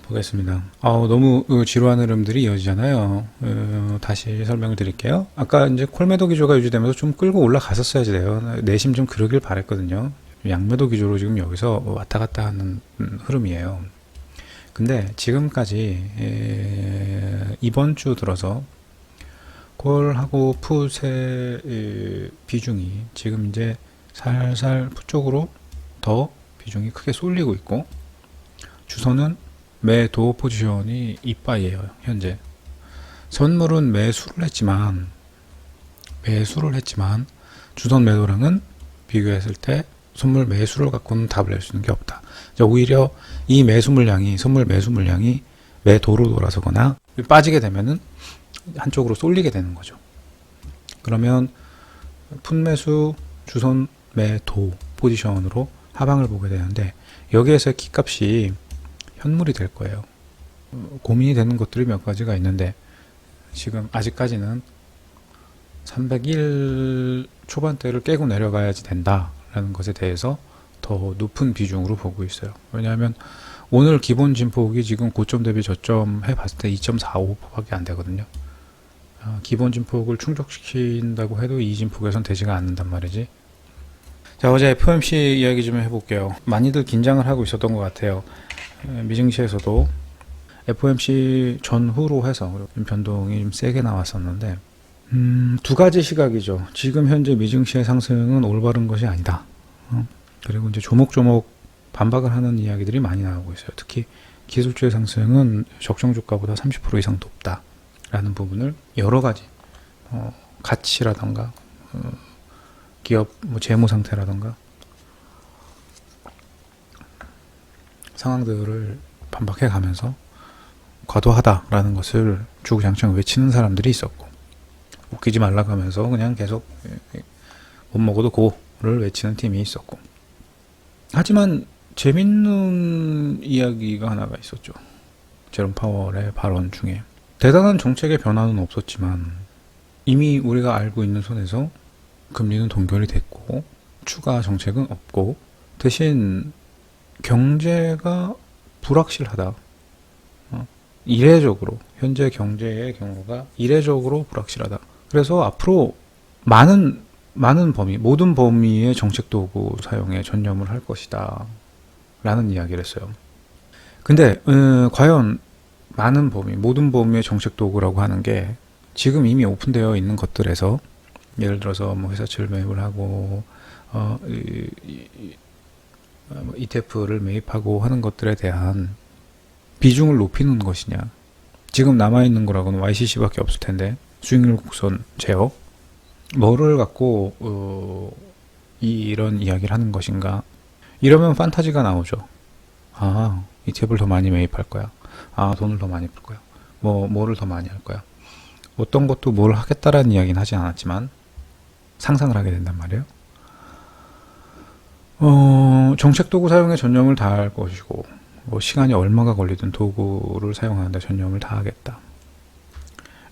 보겠습니다. 너무 지루한 흐름들이 이어지잖아요. 다시 설명을 드릴게요. 아까 이제 콜매도 기조가 유지되면서 좀 끌고 올라갔었어야지 돼요. 내심 좀 그러길 바랬거든요. 양매도 기조로 지금 여기서 왔다 갔다 하는 흐름이에요. 근데 지금까지 이번 주 들어서 콜하고 풋의 비중이 지금 이제 살살 풋 쪽으로 더 비중이 크게 쏠리고 있고, 주선은 매도 포지션이 이빠이에요. 현재 선물은 매수를 했지만 주선 매도랑은 비교했을 때 선물 매수를 갖고는 답을 낼 수 있는 게 없다. 오히려 이 매수 물량이, 선물 매수 물량이 매도로 돌아서거나 빠지게 되면은 한쪽으로 쏠리게 되는 거죠. 그러면 풋매수 주선 매도 포지션으로 하방을 보게 되는데, 여기에서 키값이 현물이 될 거예요. 고민이 되는 것들이 몇 가지가 있는데, 지금 아직까지는 301 초반대를 깨고 내려가야지 된다라는 것에 대해서 더 높은 비중으로 보고 있어요. 왜냐하면 오늘 기본 진폭이 지금 고점 대비 저점 해봤을 때 2.45%밖에 안 되거든요. 기본 진폭을 충족시킨다고 해도 이 진폭에선 되지가 않는단 말이지. 자, 어제 FOMC 이야기 좀 해볼게요. 많이들 긴장을 하고 있었던 것 같아요. 미증시에서도 FOMC 전후로 해서 변동이 좀 세게 나왔었는데, 두 가지 시각이죠. 지금 현재 미증시의 상승은 올바른 것이 아니다. 그리고 이제 조목조목 반박을 하는 이야기들이 많이 나오고 있어요. 특히 기술주의 상승은 적정 주가보다 30% 이상 높다라는 부분을 여러 가지 가치라던가 기업 재무 상태라던가 상황들을 반박해 가면서 과도하다라는 것을 주구장창 외치는 사람들이 있었고, 웃기지 말라고 하면서 그냥 계속 못 먹어도 고를 외치는 팀이 있었고, 하지만 재밌는 이야기가 하나가 있었죠. 제롬 파월의 발언 중에 대단한 정책의 변화는 없었지만 이미 우리가 알고 있는 선에서 금리는 동결이 됐고 추가 정책은 없고, 대신 경제가 불확실하다. 이례적으로 현재 경제의 경우가 이례적으로 불확실하다. 그래서 앞으로 많은 범위, 모든 범위의 정책 도구 사용에 전념을 할 것이다 라는 이야기를 했어요. 근데 과연 많은 범위, 모든 범위의 정책 도구라고 하는 게 지금 이미 오픈되어 있는 것들에서, 예를 들어서 회사채를 매입을 하고 ETF를 매입하고 하는 것들에 대한 비중을 높이는 것이냐. 지금 남아있는 거라고는 YCC밖에 없을 텐데, 수익률 곡선 제어, 뭐를 갖고 이런 이야기를 하는 것인가. 이러면 판타지가 나오죠. ETF를 더 많이 매입할 거야. 돈을 더 많이 풀 거야. 뭐를 더 많이 할 거야. 어떤 것도 뭘 하겠다라는 이야기는 하지 않았지만 상상을 하게 된단 말이에요. 정책 도구 사용에 전념을 다할 것이고, 시간이 얼마가 걸리든 도구를 사용하는데 전념을 다하겠다.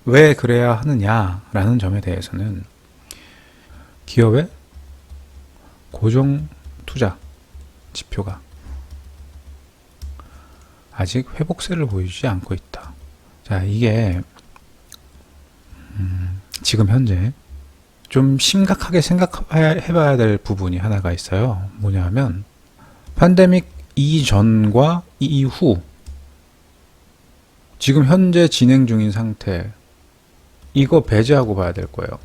왜 그래야 하느냐라는 점에 대해서는 기업의 고정 투자 지표가 아직 회복세를 보이지 않고 있다. 자, 이게 지금 현재 좀 심각하게 생각해봐야 될 부분이 하나가 있어요. 뭐냐면 팬데믹 이전과 이후, 지금 현재 진행 중인 상태, 이거 배제하고 봐야 될 거예요.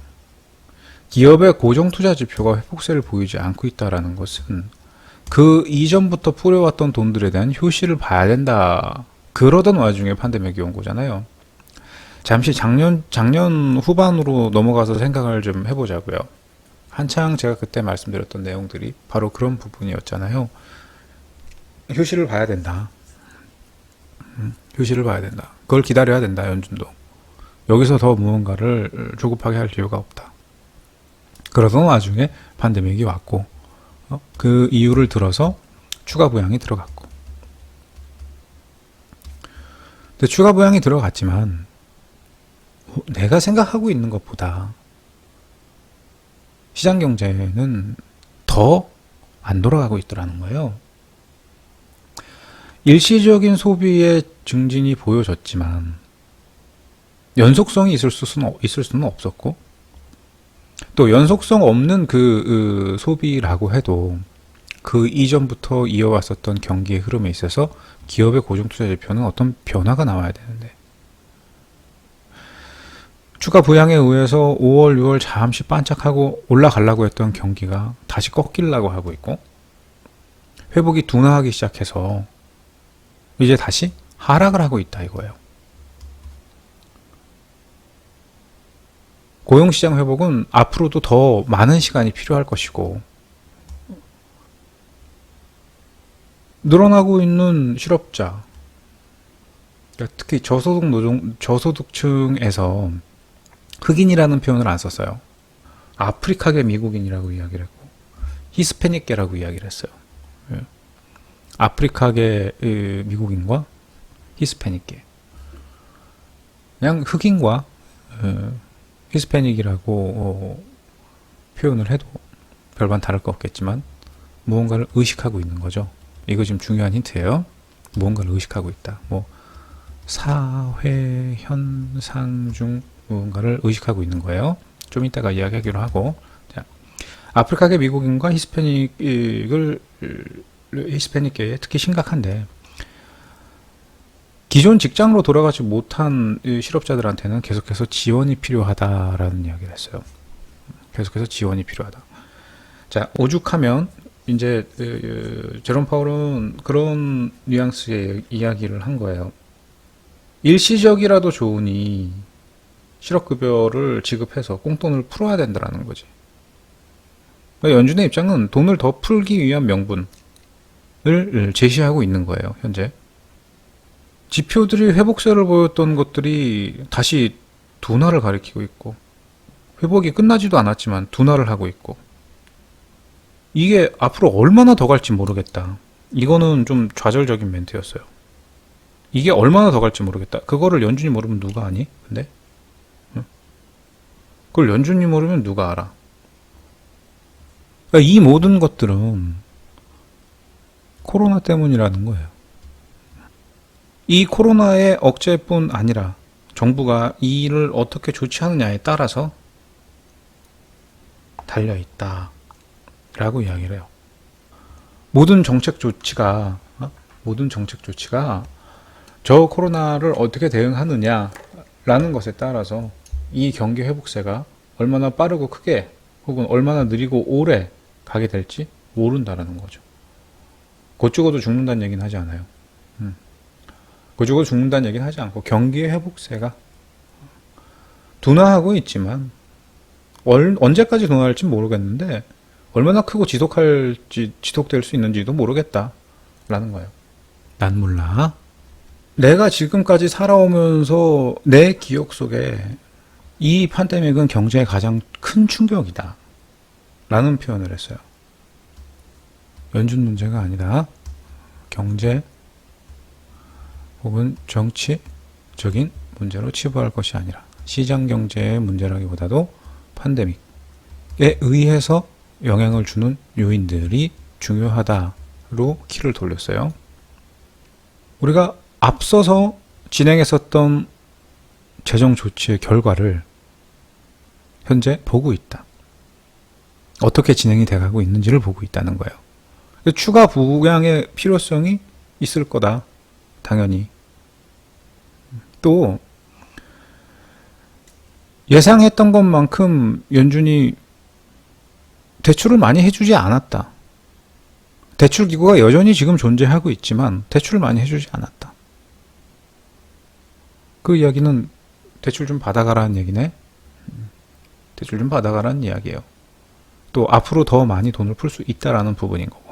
기업의 고정 투자 지표가 회복세를 보이지 않고 있다는 것은 그 이전부터 뿌려왔던 돈들에 대한 효시를 봐야 된다. 그러던 와중에 팬데믹이 온 거잖아요. 잠시 작년 후반으로 넘어가서 생각을 좀 해보자고요. 한창 제가 그때 말씀드렸던 내용들이 바로 그런 부분이었잖아요. 효시를 봐야 된다. 효시를 봐야 된다. 그걸 기다려야 된다. 연준도. 여기서 더 무언가를 조급하게 할 이유가 없다. 그러던 와중에 팬데믹이 왔고, 그 이유를 들어서 추가 부양이 들어갔고. 근데 추가 부양이 들어갔지만 내가 생각하고 있는 것보다 시장 경제는 더 안 돌아가고 있더라는 거예요. 일시적인 소비의 증진이 보여졌지만 연속성이 있을 수는 없었고, 또 연속성 없는 그 소비라고 해도 그 이전부터 이어왔었던 경기의 흐름에 있어서 기업의 고정투자 지표는 어떤 변화가 나와야 되는데, 추가 부양에 의해서 5월, 6월 잠시 반짝하고 올라가려고 했던 경기가 다시 꺾이려고 하고 있고, 회복이 둔화하기 시작해서 이제 다시 하락을 하고 있다 이거예요. 고용시장 회복은 앞으로도 더 많은 시간이 필요할 것이고, 늘어나고 있는 실업자, 특히 저소득층에서 흑인이라는 표현을 안 썼어요. 아프리카계 미국인이라고 이야기를 했고, 히스패닉계라고 이야기를 했어요. 아프리카계 미국인과 히스패닉계. 그냥 흑인과 히스패닉이라고 표현을 해도 별반 다를 거 없겠지만 무언가를 의식하고 있는 거죠. 이거 지금 중요한 힌트예요. 무언가를 의식하고 있다. 뭐 사회 현상 중 무언가를 의식하고 있는 거예요. 좀 이따가 이야기하기로 하고. 자, 아프리카계 미국인과 히스패닉계에 특히 심각한데, 기존 직장으로 돌아가지 못한 실업자들한테는 계속해서 지원이 필요하다라는 이야기를 했어요. 계속해서 지원이 필요하다. 자, 오죽하면 이제 제롬 파월은 그런 뉘앙스의 이야기를 한 거예요. 일시적이라도 좋으니 실업급여를 지급해서 꽁돈을 풀어야 된다는 거지. 그러니까 연준의 입장은 돈을 더 풀기 위한 명분을 제시하고 있는 거예요, 현재. 지표들이 회복세를 보였던 것들이 다시 둔화를 가리키고 있고, 회복이 끝나지도 않았지만 둔화를 하고 있고, 이게 앞으로 얼마나 더 갈지 모르겠다. 이거는 좀 좌절적인 멘트였어요. 이게 얼마나 더 갈지 모르겠다. 그거를 연준이 모르면 누가 아니? 근데? 그걸 연준이 모르면 누가 알아? 그러니까 이 모든 것들은 코로나 때문이라는 거예요. 이 코로나의 억제뿐 아니라 정부가 이 일을 어떻게 조치하느냐에 따라서 달려있다 라고 이야기를 해요. 모든 정책 조치가 저 코로나를 어떻게 대응하느냐라는 것에 따라서 이 경기 회복세가 얼마나 빠르고 크게 혹은 얼마나 느리고 오래 가게 될지 모른다라는 거죠. 곧 죽어도 죽는다는 얘기는 하지 않아요. 곧 죽어도 죽는다는 얘기는 하지 않고, 경기의 회복세가 둔화하고 있지만 언제까지 둔화할지 모르겠는데 얼마나 크고 지속될 수 있는지도 모르겠다라는 거예요. 난 몰라. 내가 지금까지 살아오면서 내 기억 속에 이 팬데믹은 경제에 가장 큰 충격이다 라는 표현을 했어요. 연준 문제가 아니다. 경제 혹은 정치적인 문제로 치부할 것이 아니라 시장 경제의 문제라기보다도 팬데믹에 의해서 영향을 주는 요인들이 중요하다로 키를 돌렸어요. 우리가 앞서서 진행했었던 재정 조치의 결과를 현재 보고 있다. 어떻게 진행이 돼가고 있는지를 보고 있다는 거예요. 추가 부양의 필요성이 있을 거다. 당연히. 또 예상했던 것만큼 연준이 대출을 많이 해주지 않았다. 대출 기구가 여전히 지금 존재하고 있지만 대출을 많이 해주지 않았다. 그 이야기는 대출 좀 받아가라는 얘기네. 대출 좀 받아가라는 이야기예요. 또 앞으로 더 많이 돈을 풀 수 있다라는 부분인 거고.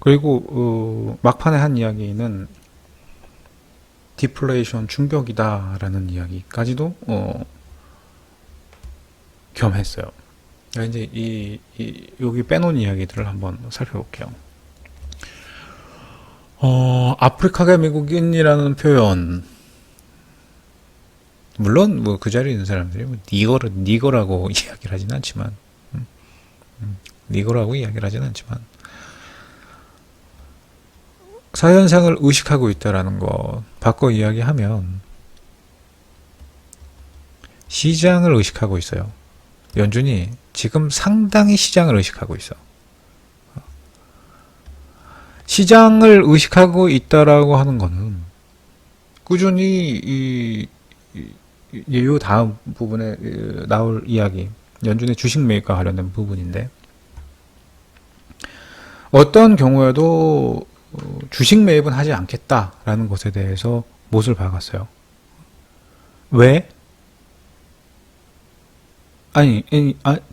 그리고 막판에 한 이야기는 디플레이션 충격이다라는 이야기까지도 겸했어요. 이제 여기 빼놓은 이야기들을 한번 살펴볼게요. 아프리카계 미국인이라는 표현, 물론 뭐 그 자리에 있는 사람들이 뭐 니거라고 이야기를 하진 않지만, 니거라고 이야기를 하진 않지만, 사회현상을 의식하고 있다라는 거 바꿔 이야기하면 시장을 의식하고 있어요. 연준이 지금 상당히 시장을 의식하고 있어. 시장을 의식하고 있다라고 하는 거는 꾸준히 이 다음 부분에 나올 이야기, 연준의 주식 매입과 관련된 부분인데, 어떤 경우에도 주식 매입은 하지 않겠다라는 것에 대해서 못을 박았어요. 왜?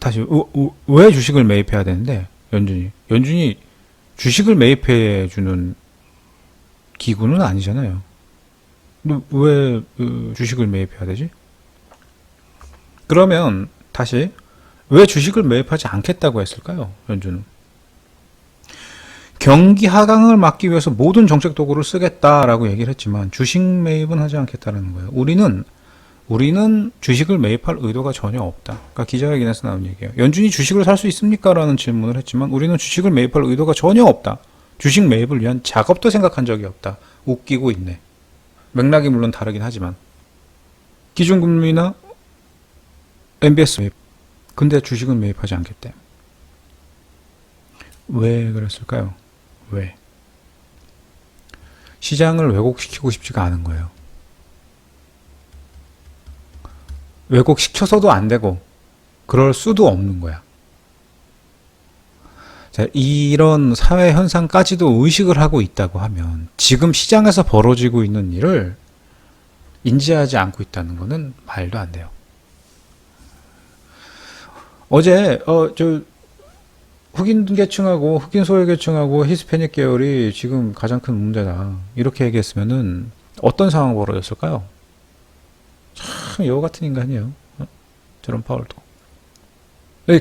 다시 왜 주식을 매입해야 되는데 연준이 주식을 매입해 주는 기구는 아니잖아요. 근데 왜 주식을 매입해야 되지? 그러면 다시 왜 주식을 매입하지 않겠다고 했을까요? 연준은 경기 하강을 막기 위해서 모든 정책 도구를 쓰겠다라고 얘기를 했지만 주식 매입은 하지 않겠다라는 거예요. 우리는 주식을 매입할 의도가 전혀 없다. 그러니까 기자회견에서 나온 얘기예요. 연준이 주식을 살 수 있습니까? 라는 질문을 했지만 우리는 주식을 매입할 의도가 전혀 없다. 주식 매입을 위한 작업도 생각한 적이 없다. 웃기고 있네. 맥락이 물론 다르긴 하지만 기준금리나 MBS 매입. 근데 주식은 매입하지 않겠대. 왜 그랬을까요? 왜? 시장을 왜곡시키고 싶지가 않은 거예요. 왜곡시켜서도 안 되고 그럴 수도 없는 거야. 자, 이런 사회 현상까지도 의식을 하고 있다고 하면 지금 시장에서 벌어지고 있는 일을 인지하지 않고 있다는 것은 말도 안 돼요. 어제 흑인 계층하고 흑인 소외 계층하고 히스패닉 계열이 지금 가장 큰 문제다. 이렇게 얘기했으면은 어떤 상황이 벌어졌을까요? 참 여우 같은 인간이에요. 제롬 파월도.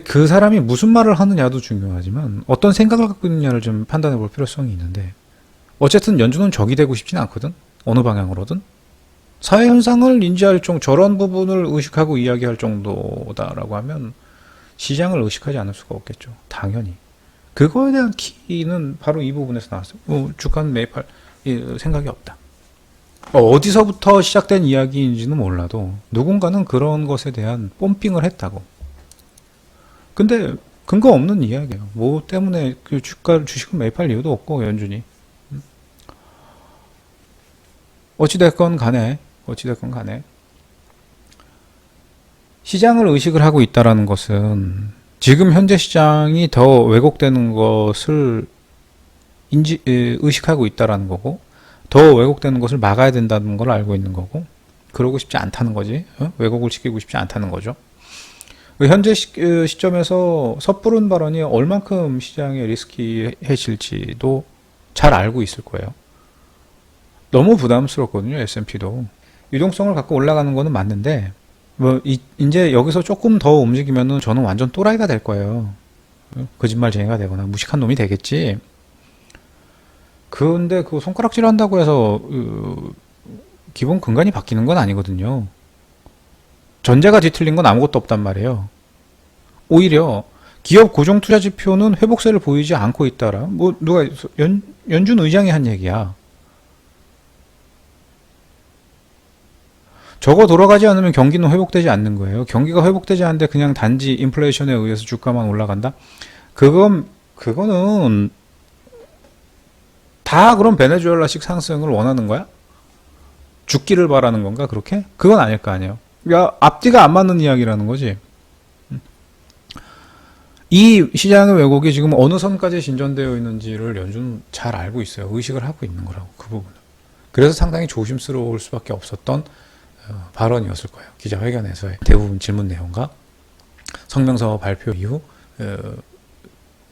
그 사람이 무슨 말을 하느냐도 중요하지만 어떤 생각을 갖고 있느냐를 좀 판단해 볼 필요성이 있는데, 어쨌든 연준은 적이 되고 싶지는 않거든. 어느 방향으로든. 사회현상을 인지할 정도, 저런 부분을 의식하고 이야기할 정도다라고 하면 시장을 의식하지 않을 수가 없겠죠. 당연히. 그거에 대한 키는 바로 이 부분에서 나왔어요. 주가는 매입할 생각이 없다. 어디서부터 시작된 이야기인지는 몰라도 누군가는 그런 것에 대한 뽐핑을 했다고. 근데 근거 없는 이야기예요. 뭐 때문에 그 주식을 매입할 이유도 없고 연준이. 어찌됐건 간에 시장을 의식을 하고 있다라는 것은 지금 현재 시장이 더 왜곡되는 것을 의식하고 있다라는 거고, 더 왜곡되는 것을 막아야 된다는 걸 알고 있는 거고, 그러고 싶지 않다는 거지. 왜곡을 시키고 싶지 않다는 거죠. 현재 시점에서 섣부른 발언이 얼만큼 시장에 리스키해질지도 잘 알고 있을 거예요. 너무 부담스럽거든요. S&P도 유동성을 갖고 올라가는 거는 맞는데 이제 여기서 조금 더 움직이면은 저는 완전 또라이가 될 거예요. 거짓말쟁이가 되거나 무식한 놈이 되겠지. 근데 그 손가락질 한다고 해서 기본 근간이 바뀌는 건 아니거든요. 전제가 뒤틀린 건 아무것도 없단 말이에요. 오히려 기업 고정투자 지표는 회복세를 보이지 않고 있다라. 누가 연준 의장이 한 얘기야. 저거 돌아가지 않으면 경기는 회복되지 않는 거예요. 경기가 회복되지 않는데 그냥 단지 인플레이션에 의해서 주가만 올라간다? 그거는 다 그런 베네수엘라식 상승을 원하는 거야? 죽기를 바라는 건가 그렇게? 그건 아닐 거 아니에요. 그러니까 앞뒤가 안 맞는 이야기라는 거지. 이 시장의 왜곡이 지금 어느 선까지 진전되어 있는지를 연준은 잘 알고 있어요. 의식을 하고 있는 거라고, 그 부분을. 그래서 상당히 조심스러울 수밖에 없었던 발언이었을 거예요. 기자회견에서의 대부분 질문 내용과 성명서 발표 이후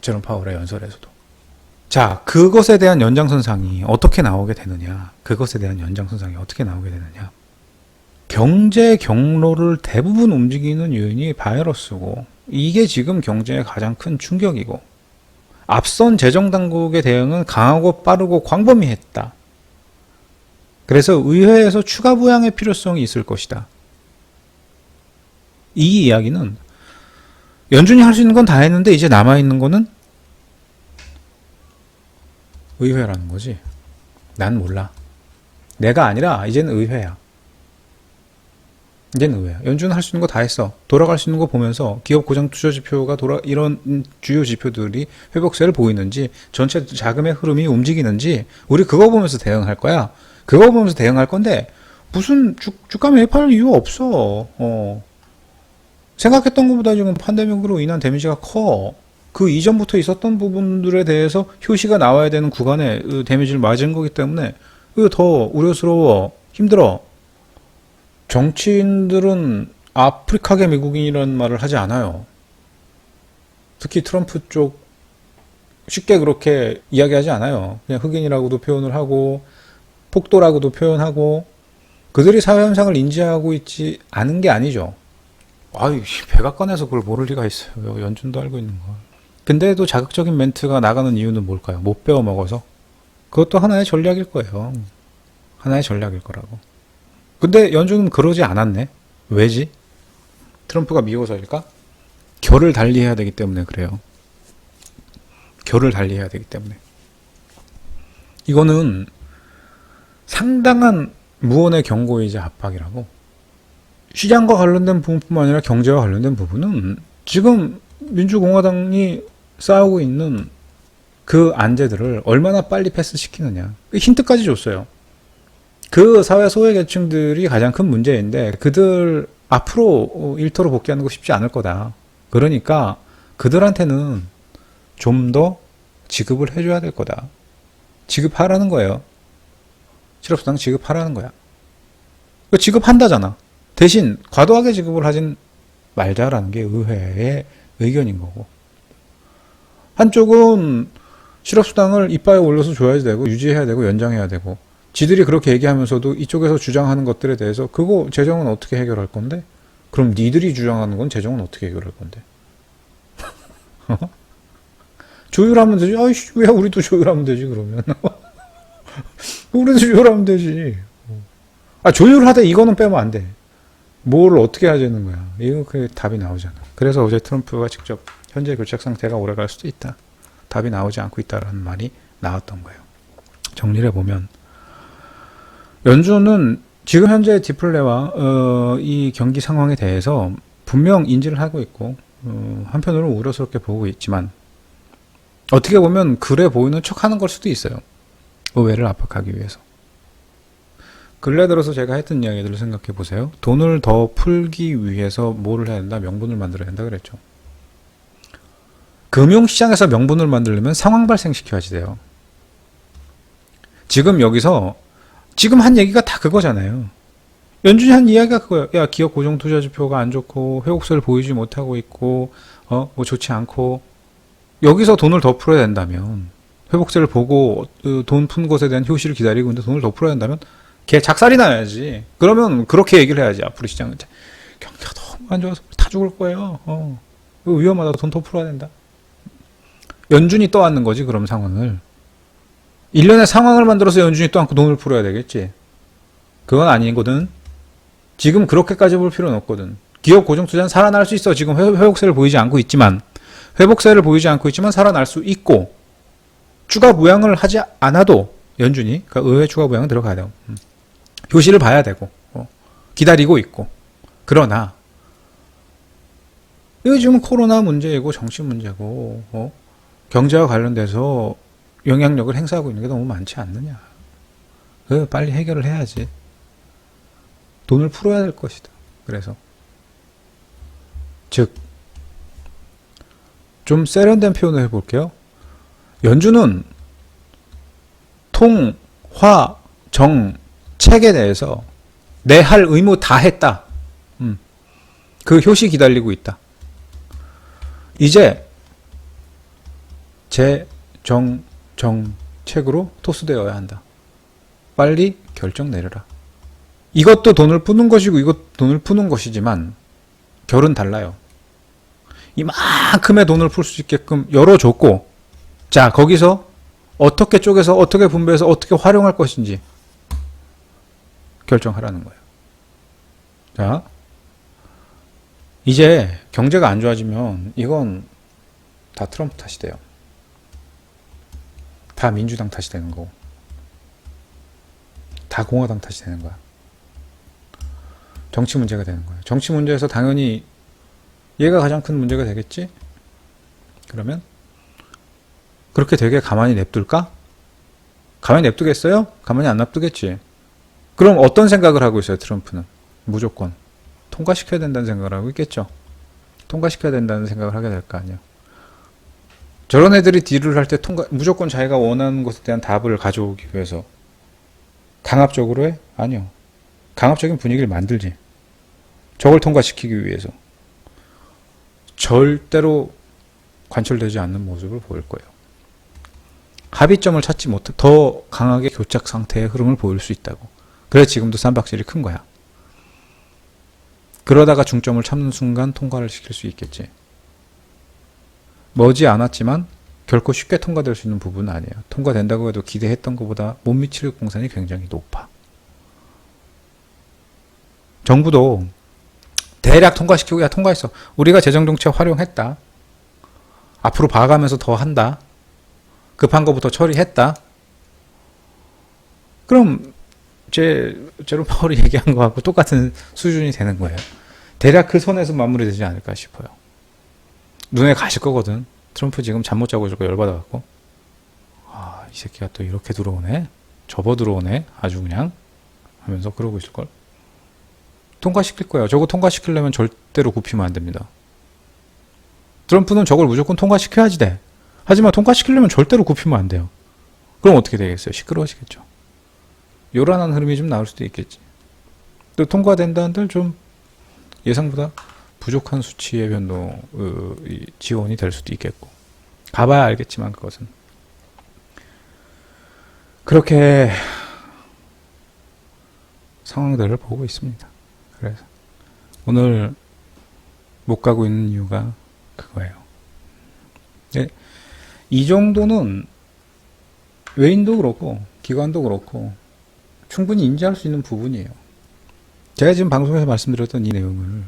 제롬 파월의 연설에서도. 자, 그것에 대한 연장선상이 어떻게 나오게 되느냐. 경제 경로를 대부분 움직이는 요인이 바이러스고, 이게 지금 경제의 가장 큰 충격이고, 앞선 재정당국의 대응은 강하고 빠르고 광범위했다. 그래서 의회에서 추가 부양의 필요성이 있을 것이다. 이 이야기는 연준이 할 수 있는 건 다 했는데 이제 남아있는 거는 의회라는 거지. 난 몰라. 내가 아니라 이제는 의회야. 이제는 의회야. 연준은 할 수 있는 거 다 했어. 돌아갈 수 있는 거 보면서 기업 고정 투자 지표가 이런 주요 지표들이 회복세를 보이는지, 전체 자금의 흐름이 움직이는지 우리 그거 보면서 대응할 거야. 그거 보면서 대응할 건데 무슨 주가 매입할 이유 없어. 생각했던 것보다 지금 팬데믹으로 인한 데미지가 커. 그 이전부터 있었던 부분들에 대해서 효시가 나와야 되는 구간에 데미지를 맞은 거기 때문에 이거 더 우려스러워. 힘들어. 정치인들은 아프리카계 미국인이라는 말을 하지 않아요. 특히 트럼프 쪽 쉽게 그렇게 이야기하지 않아요. 그냥 흑인이라고도 표현을 하고 폭도라고도 표현하고, 그들이 사회 현상을 인지하고 있지 않은 게 아니죠. 아유, 백악관에서 그걸 모를 리가 있어요. 연준도 알고 있는 걸. 근데도 자극적인 멘트가 나가는 이유는 뭘까요? 못 배워 먹어서? 그것도 하나의 전략일 거예요. 하나의 전략일 거라고. 근데 연준은 그러지 않았네. 왜지? 트럼프가 미워서일까? 결을 달리해야 되기 때문에 그래요. 결을 달리해야 되기 때문에. 이거는 상당한 무언의 경고이자 압박이라고. 시장과 관련된 부분뿐만 아니라 경제와 관련된 부분은 지금 민주공화당이 싸우고 있는 그 안제들을 얼마나 빨리 패스시키느냐. 힌트까지 줬어요. 그 사회 소외계층들이 가장 큰 문제인데 그들 앞으로 일터로 복귀하는 거 쉽지 않을 거다. 그러니까 그들한테는 좀 더 지급을 해줘야 될 거다. 지급하라는 거예요. 실업수당 지급하라는 거야. 지급한다잖아. 대신 과도하게 지급을 하진 말자라는 게 의회의 의견인 거고. 한쪽은 실업수당을 이빠에 올려서 줘야 되고 유지해야 되고 연장해야 되고, 지들이 그렇게 얘기하면서도 이쪽에서 주장하는 것들에 대해서 그거 재정은 어떻게 해결할 건데? 그럼 니들이 주장하는 건 재정은 어떻게 해결할 건데? 조율하면 되지. 아이씨, 왜 우리도 조율하면 되지 그러면. 우리도 조율하면 되지. 조율하되 이거는 빼면 안 돼. 뭘 어떻게 하자는 거야. 이거 그 답이 나오잖아. 그래서 어제 트럼프가 직접 현재 교착 상태가 오래 갈 수도 있다. 답이 나오지 않고 있다라는 말이 나왔던 거예요. 정리를 해보면 연준은 지금 현재 디플레와 이 경기 상황에 대해서 분명 인지를 하고 있고 한편으로 우려스럽게 보고 있지만, 어떻게 보면 그래 보이는 척하는 걸 수도 있어요. 의회를 압박하기 위해서. 근래 들어서 제가 했던 이야기들을 생각해 보세요. 돈을 더 풀기 위해서 뭐를 해야 된다? 명분을 만들어야 된다 그랬죠. 금융시장에서 명분을 만들려면 상황 발생시켜야지 돼요. 지금 여기서 지금 한 얘기가 다 그거잖아요. 연준이 한 이야기가 그거예요. 야, 기업 고정 투자 지표가 안 좋고 회복세를 보이지 못하고 있고 뭐 좋지 않고, 여기서 돈을 더 풀어야 된다면, 회복세를 보고 돈 푼 것에 대한 효시를 기다리고 있는데 돈을 더 풀어야 된다면 걔 작살이 나야지. 그러면 그렇게 얘기를 해야지. 앞으로 시장은 경기가 너무 안 좋아서 다 죽을 거예요. 이거 위험하다. 돈 더 풀어야 된다. 연준이 떠안는 거지. 그럼 상황을 1년의 상황을 만들어서 연준이 떠안고 돈을 풀어야 되겠지. 그건 아니거든. 지금 그렇게까지 볼 필요는 없거든. 기업 고정 투자는 살아날 수 있어. 지금 회복세를 보이지 않고 있지만 살아날 수 있고, 추가 부양을 하지 않아도 연준이, 그러니까 의회 추가 부양은 들어가야 돼요. 효시를 봐야 되고 기다리고 있고. 그러나 이거 지금 코로나 문제이고 정치 문제고 경제와 관련돼서 영향력을 행사하고 있는 게 너무 많지 않느냐. 빨리 해결을 해야지. 돈을 풀어야 될 것이다. 그래서 즉 좀 세련된 표현을 해볼게요. 연준은 통, 화, 정, 책에 대해서 내 할 의무 다 했다. 그 효시 기다리고 있다. 이제 재, 정, 책으로 토스되어야 한다. 빨리 결정 내려라. 이것도 돈을 푸는 것이고 이것도 돈을 푸는 것이지만 결은 달라요. 이만큼의 돈을 풀 수 있게끔 열어줬고, 자, 거기서 어떻게 쪼개서 어떻게 분배해서 어떻게 활용할 것인지 결정하라는 거예요. 자, 이제 경제가 안 좋아지면 이건 다 트럼프 탓이 돼요. 다 민주당 탓이 되는 거고. 다 공화당 탓이 되는 거야. 정치 문제가 되는 거야. 정치 문제에서 당연히 얘가 가장 큰 문제가 되겠지? 그러면 그렇게 되게 가만히 냅둘까? 가만히 냅두겠어요? 가만히 안 냅두겠지. 그럼 어떤 생각을 하고 있어요, 트럼프는? 무조건 통과시켜야 된다는 생각을 하고 있겠죠. 통과시켜야 된다는 생각을 하게 될 거 아니에요. 저런 애들이 딜을 할 때 무조건 자기가 원하는 것에 대한 답을 가져오기 위해서 강압적으로 해? 아니요. 강압적인 분위기를 만들지. 저걸 통과시키기 위해서. 절대로 관철되지 않는 모습을 보일 거예요. 합의점을 찾지 못해 더 강하게 교착 상태의 흐름을 보일 수 있다고. 그래서 지금도 쌈박질이 큰 거야. 그러다가 중점을 찾는 순간 통과를 시킬 수 있겠지. 머지 않았지만 결코 쉽게 통과될 수 있는 부분은 아니에요. 통과된다고 해도 기대했던 것보다 못 미칠 공산이 굉장히 높아. 정부도 대략 통과시키고, 야, 통과했어. 우리가 재정정책 활용했다. 앞으로 봐가면서 더 한다. 급한 거부터 처리했다. 그럼 제롬 파월이 얘기한 거하고 똑같은 수준이 되는 거예요. 대략 그 선에서 마무리되지 않을까 싶어요. 눈에 가실 거거든. 트럼프 지금 잠 못 자고 저거 열받아갖고, 아, 이 새끼가 또 이렇게 들어오네, 접어 들어오네, 아주 그냥 하면서 그러고 있을걸. 통과시킬 거예요. 저거 통과시키려면 절대로 굽히면 안 됩니다. 트럼프는 저걸 무조건 통과시켜야지 돼. 하지만 통과시키려면 절대로 굽히면 안 돼요. 그럼 어떻게 되겠어요? 시끄러워지겠죠. 요란한 흐름이 좀 나올 수도 있겠지. 또 통과된다 한들 좀 예상보다 부족한 수치의 변동, 지원이 될 수도 있겠고. 가봐야 알겠지만 그것은. 그렇게 상황들을 보고 있습니다. 그래서 오늘 못 가고 있는 이유가 그거예요. 네, 이 정도는 외인도 그렇고 기관도 그렇고 충분히 인지할 수 있는 부분이에요. 제가 지금 방송에서 말씀드렸던 이 내용을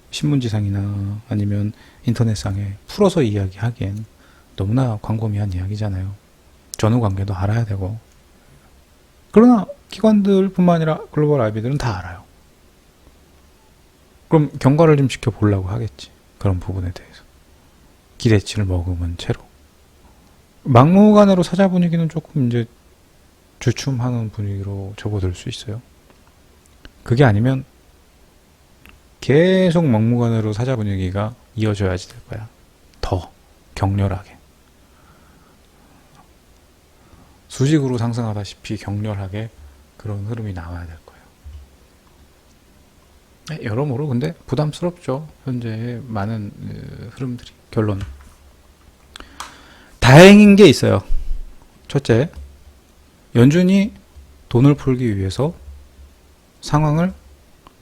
신문지상이나 아니면 인터넷상에 풀어서 이야기하기엔 너무나 광범위한 이야기잖아요. 전후관계도 알아야 되고. 그러나 기관들뿐만 아니라 글로벌 IB들은 다 알아요. 그럼 경과를 좀 지켜보려고 하겠지. 그런 부분에 대해서. 기대치를 머금은 채로. 막무가내로 사자 분위기는 조금 이제 주춤하는 분위기로 접어들 수 있어요. 그게 아니면 계속 막무가내로 사자 분위기가 이어져야지 될 거야. 더 격렬하게. 수직으로 상승하다시피 격렬하게 그런 흐름이 나와야 될 거예요. 네, 여러모로 근데 부담스럽죠. 현재의 많은 흐름들이. 결론. 다행인 게 있어요. 첫째, 연준이 돈을 풀기 위해서 상황을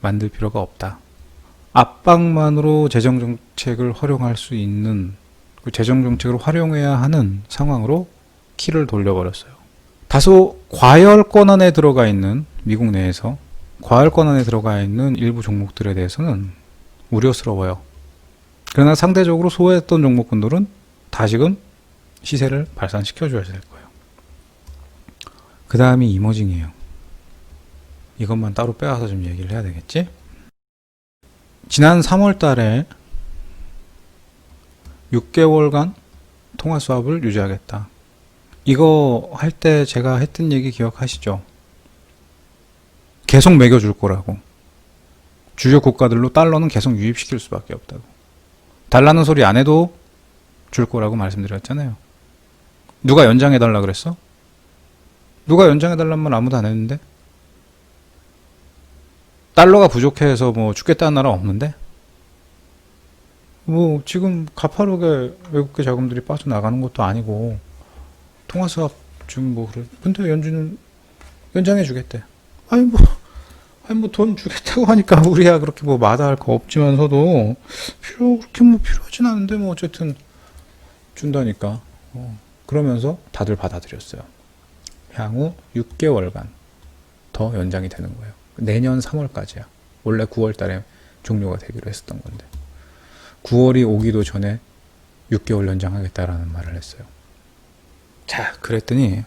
만들 필요가 없다. 압박만으로 재정정책을 활용할 수 있는, 그 재정정책을 활용해야 하는 상황으로 키를 돌려버렸어요. 다소 과열권 안에 들어가 있는, 미국 내에서 과열권 안에 들어가 있는 일부 종목들에 대해서는 우려스러워요. 그러나 상대적으로 소외했던 종목군들은 다시금 시세를 발산시켜줘야 될 거예요. 그 다음이 이머징이에요. 이것만 따로 빼와서 좀 얘기를 해야 되겠지? 지난 3월 달에 6개월간 통화 수합을 유지하겠다. 이거 할 때 제가 했던 얘기 기억하시죠? 계속 매겨줄 거라고. 주요 국가들로 달러는 계속 유입시킬 수밖에 없다고. 달라는 소리 안 해도 줄 거라고 말씀드렸잖아요. 누가 연장해달라 그랬어? 누가 연장해달라는 말 아무도 안 했는데? 달러가 부족해서 뭐 죽겠다는 나라 없는데? 뭐 지금 가파르게 외국계 자금들이 빠져나가는 것도 아니고 통화수합 지금 뭐 그래. 근데 연준은 연장해 주겠대. 아니 뭐 돈 주겠다고 하니까 우리야 그렇게 뭐 마다할 거 없지만서도 그렇게 뭐 필요하진 않은데 뭐 어쨌든 준다니까. 그러면서 다들 받아들였어요. 향후 6개월간 더 연장이 되는 거예요. 내년 3월까지야. 원래 9월 달에 종료가 되기로 했었던 건데 9월이 오기도 전에 6개월 연장하겠다라는 말을 했어요. 자, 그랬더니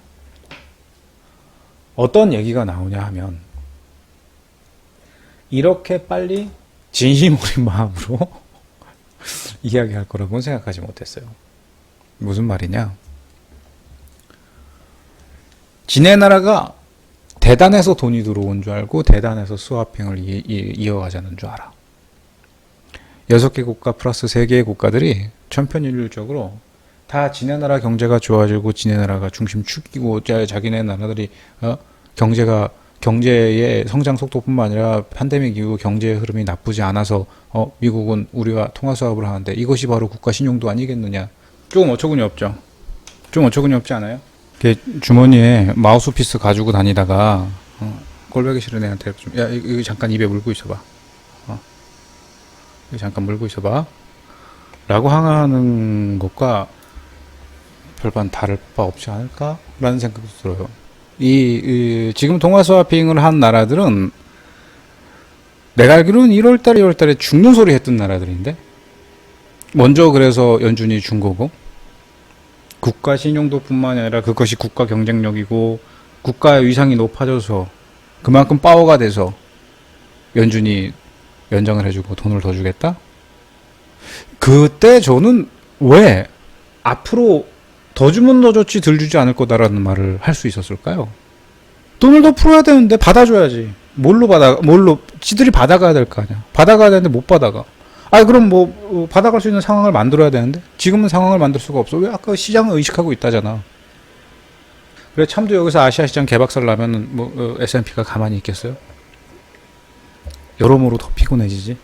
어떤 얘기가 나오냐 하면 이렇게 빨리 진심 어린 마음으로 이야기할 거라고는 생각하지 못했어요. 무슨 말이냐? 지네 나라가 대단해서 돈이 들어온 줄 알고 대단해서 스와핑을 이어가자는 줄 알아. 6개 국가 플러스 3개의 국가들이 천편일률적으로 다 지네 나라 경제가 좋아지고 지네 나라가 중심 축이고 자기네 나라들이 경제의 성장 속도뿐만 아니라 팬데믹 이후 경제의 흐름이 나쁘지 않아서 미국은 우리와 통화 사업을 하는데 이것이 바로 국가 신용도 아니겠느냐. 조금 어처구니 없죠. 좀 어처구니 없지 않아요? 주머니에 마우스피스 가지고 다니다가 꼴보기 싫은 애한테 좀 야 이거 잠깐 입에 물고 있어봐. 이거 잠깐 물고 있어봐. 라고 하는 것과 별반 다를 바 없지 않을까? 라는 생각도 들어요. 지금 동화 스와핑을 한 나라들은 내가 알기로는 1월달에 2월달에 죽는 소리 했던 나라들인데 먼저 그래서 연준이 준 거고 국가 신용도뿐만 아니라 그것이 국가 경쟁력이고 국가의 위상이 높아져서 그만큼 파워가 돼서 연준이 연장을 해주고 돈을 더 주겠다? 그때 저는 왜 앞으로 더 주면 더 좋지 덜 주지 않을 거다라는 말을 할 수 있었을까요? 돈을 더 풀어야 되는데 받아줘야지. 지들이 받아가야 될 거 아니야. 받아가야 되는데 못 받아가. 그럼 받아갈 수 있는 상황을 만들어야 되는데 지금은 상황을 만들 수가 없어. 왜 아까 시장을 의식하고 있다잖아. 그래 참도 여기서 아시아 시장 개박살 나면은 S&P가 가만히 있겠어요? 여러모로 더 피곤해지지.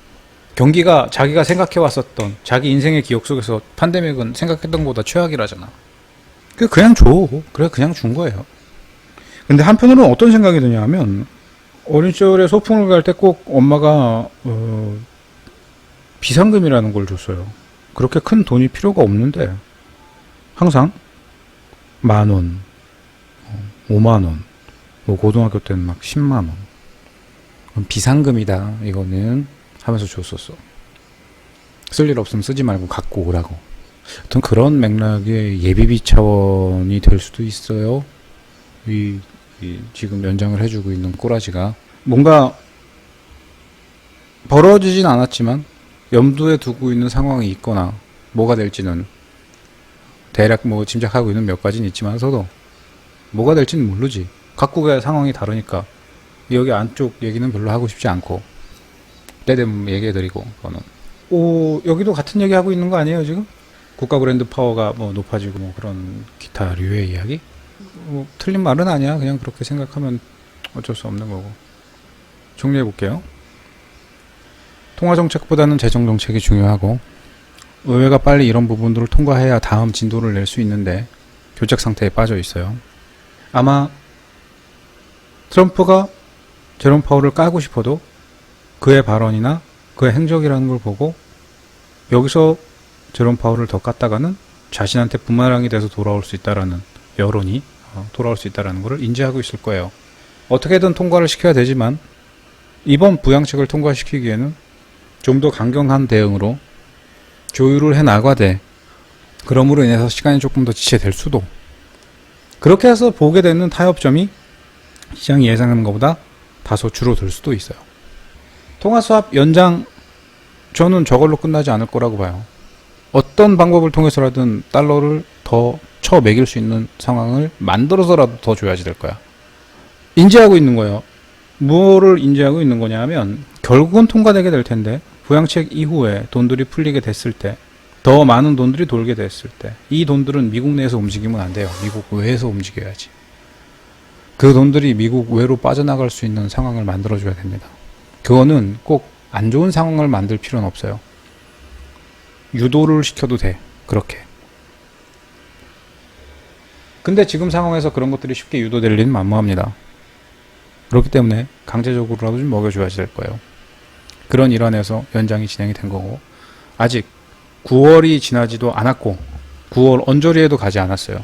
경기가 자기가 생각해왔었던 자기 인생의 기억 속에서 팬데믹은 생각했던 것보다 최악이라잖아. 그냥 줘. 그래 그냥 준 거예요. 근데 한편으로는 어떤 생각이 드냐 하면 어린 시절에 소풍을 갈 때 꼭 엄마가 비상금이라는 걸 줬어요. 그렇게 큰 돈이 필요가 없는데 항상 10,000원, 50,000원, 고등학교 때는 막 100,000원. 비상금이다 이거는 하면서 줬었어. 쓸 일 없으면 쓰지 말고 갖고 오라고. 어떤 그런 맥락의 예비비 차원이 될 수도 있어요. 지금 연장을 해주고 있는 꼬라지가 뭔가 벌어지진 않았지만 염두에 두고 있는 상황이 있거나 뭐가 될지는 대략 짐작하고 있는 몇 가지는 있지만서도 뭐가 될지는 모르지. 각국의 상황이 다르니까 여기 안쪽 얘기는 별로 하고 싶지 않고 때 되면 얘기해드리고 그거는 여기도 같은 얘기 하고 있는 거 아니에요 지금? 국가 브랜드 파워가 높아지고 그런 기타류의 이야기? 틀린 말은 아니야. 그냥 그렇게 생각하면 어쩔 수 없는 거고. 정리해 볼게요. 통화정책보다는 재정정책이 중요하고 의회가 빨리 이런 부분들을 통과해야 다음 진도를 낼 수 있는데 교착 상태에 빠져 있어요. 아마 트럼프가 제롬 파월을 까고 싶어도 그의 발언이나 그의 행적이라는 걸 보고 여기서 제롬 파월을 더 깠다가는 자신한테 부메랑이 돼서 돌아올 수 있다라는 여론이 돌아올 수 있다라는 것을 인지하고 있을 거예요. 어떻게든 통과를 시켜야 되지만 이번 부양책을 통과시키기에는 좀 더 강경한 대응으로 조율을 해 나가되 그럼으로 인해서 시간이 조금 더 지체될 수도. 그렇게 해서 보게 되는 타협점이 시장이 예상하는 것보다 다소 줄어들 수도 있어요. 통화수합 연장 저는 저걸로 끝나지 않을 거라고 봐요. 어떤 방법을 통해서라든 달러를 더 쳐매길 수 있는 상황을 만들어서라도 더 줘야지 될 거야. 인지하고 있는 거예요. 뭐를 인지하고 있는 거냐 하면 결국은 통과되게 될 텐데 부양책 이후에 돈들이 풀리게 됐을 때 더 많은 돈들이 돌게 됐을 때 이 돈들은 미국 내에서 움직이면 안 돼요. 미국 외에서 움직여야지. 그 돈들이 미국 외로 빠져나갈 수 있는 상황을 만들어줘야 됩니다. 그거는 꼭 안 좋은 상황을 만들 필요는 없어요. 유도를 시켜도 돼. 그렇게. 근데 지금 상황에서 그런 것들이 쉽게 유도될 리는 만무합니다. 그렇기 때문에 강제적으로라도 좀 먹여줘야지 될 거예요. 그런 일환에서 연장이 진행이 된 거고 아직 9월이 지나지도 않았고 9월 언저리에도 가지 않았어요.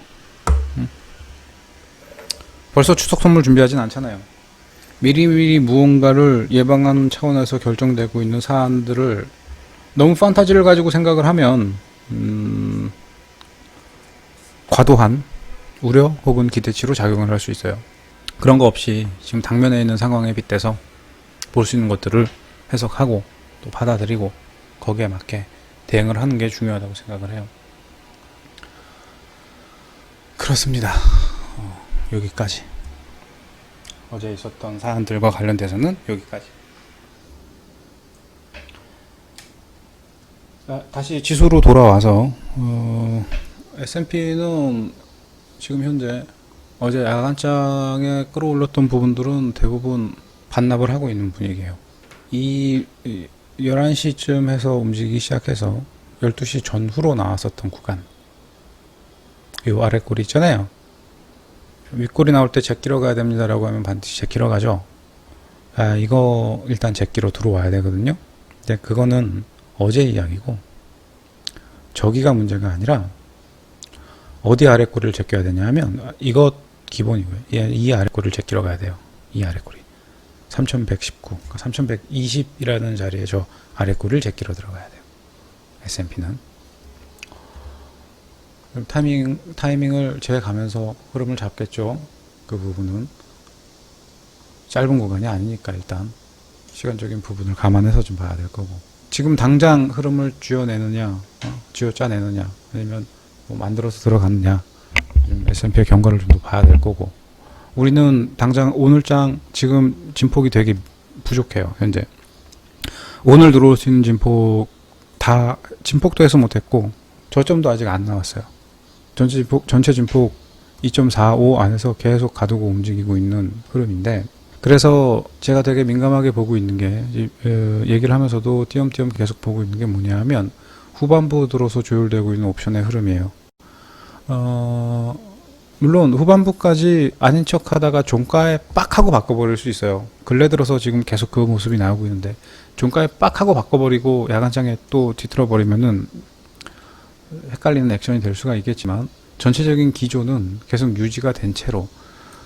벌써 추석 선물 준비하진 않잖아요. 미리미리 무언가를 예방하는 차원에서 결정되고 있는 사안들을 너무 판타지를 가지고 생각을 하면 과도한 우려 혹은 기대치로 작용을 할 수 있어요. 그런 거 없이 지금 당면에 있는 상황에 빗대서 볼 수 있는 것들을 해석하고 또 받아들이고 거기에 맞게 대응을 하는 게 중요하다고 생각을 해요. 그렇습니다. 여기까지. 어제 있었던 사안들과 관련돼서는 여기까지. 자, 다시 지수로 돌아와서 S&P는 지금 현재 어제 야간장에 끌어올렸던 부분들은 대부분 반납을 하고 있는 분위기예요. 이 11시쯤 해서 움직이기 시작해서 12시 전후로 나왔었던 구간, 이 아래 꼬리 있잖아요. 윗꼬리 나올 때 제끼러 가야 됩니다 라고 하면 반드시 제끼러 가죠. 이거 일단 제끼러 들어와야 되거든요. 근데 그거는 어제 이야기고, 저기가 문제가 아니라 어디 아래 꼬리를 제껴야 되냐 하면 이것 기본이고요. 이 아래 꼬리를 제끼러 가야 돼요. 이 아래 꼬리 3119, 3120이라는 자리에 저 아래 꼬리를 제끼러 들어가야 돼요. S&P는 타이밍을 재가면서 흐름을 잡겠죠. 그 부분은 짧은 구간이 아니니까 일단 시간적인 부분을 감안해서 좀 봐야 될 거고, 지금 당장 흐름을 쥐어내느냐, 쥐어짜내느냐, 아니면 뭐 만들어서 들어갔느냐, S&P의 경과를 좀 더 봐야 될 거고, 우리는 당장 오늘장 지금 진폭이 되게 부족해요. 현재 오늘 들어올 수 있는 진폭 다 진폭도 해서 못했고 저점도 아직 안 나왔어요. 전체 진폭 2.45 안에서 계속 가두고 움직이고 있는 흐름인데, 그래서 제가 되게 민감하게 보고 있는 게, 얘기를 하면서도 띄엄띄엄 계속 보고 있는 게 뭐냐 하면 후반부 들어서 조율되고 있는 옵션의 흐름이에요. 물론 후반부까지 아닌 척 하다가 종가에 빡 하고 바꿔버릴 수 있어요. 근래 들어서 지금 계속 그 모습이 나오고 있는데, 종가에 빡 하고 바꿔버리고 야간장에 또 뒤틀어 버리면은 헷갈리는 액션이 될 수가 있겠지만, 전체적인 기조는 계속 유지가 된 채로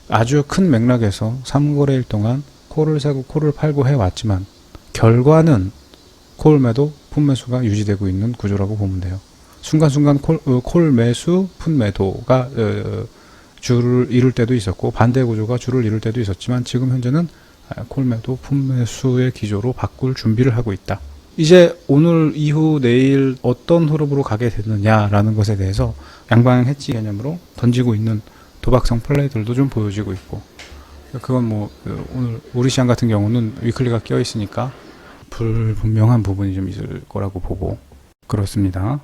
아주 큰 맥락에서 3거래일 동안 콜을 사고 콜을 팔고 해왔지만 결과는 콜 매도, 풋 매수가 유지되고 있는 구조라고 보면 돼요. 순간순간 콜 매수, 풋 매도가 줄을 이룰 때도 있었고 반대 구조가 줄을 이룰 때도 있었지만, 지금 현재는 콜 매도, 풋 매수의 기조로 바꿀 준비를 하고 있다. 이제 오늘 이후 내일 어떤 흐름으로 가게 되느냐라는 것에 대해서 양방향 해지 개념으로 던지고 있는 도박성 플레이들도 좀 보여지고 있고, 그건 뭐 오늘 우리 시장 같은 경우는 위클리가 껴 있으니까 불분명한 부분이 좀 있을 거라고 보고 그렇습니다.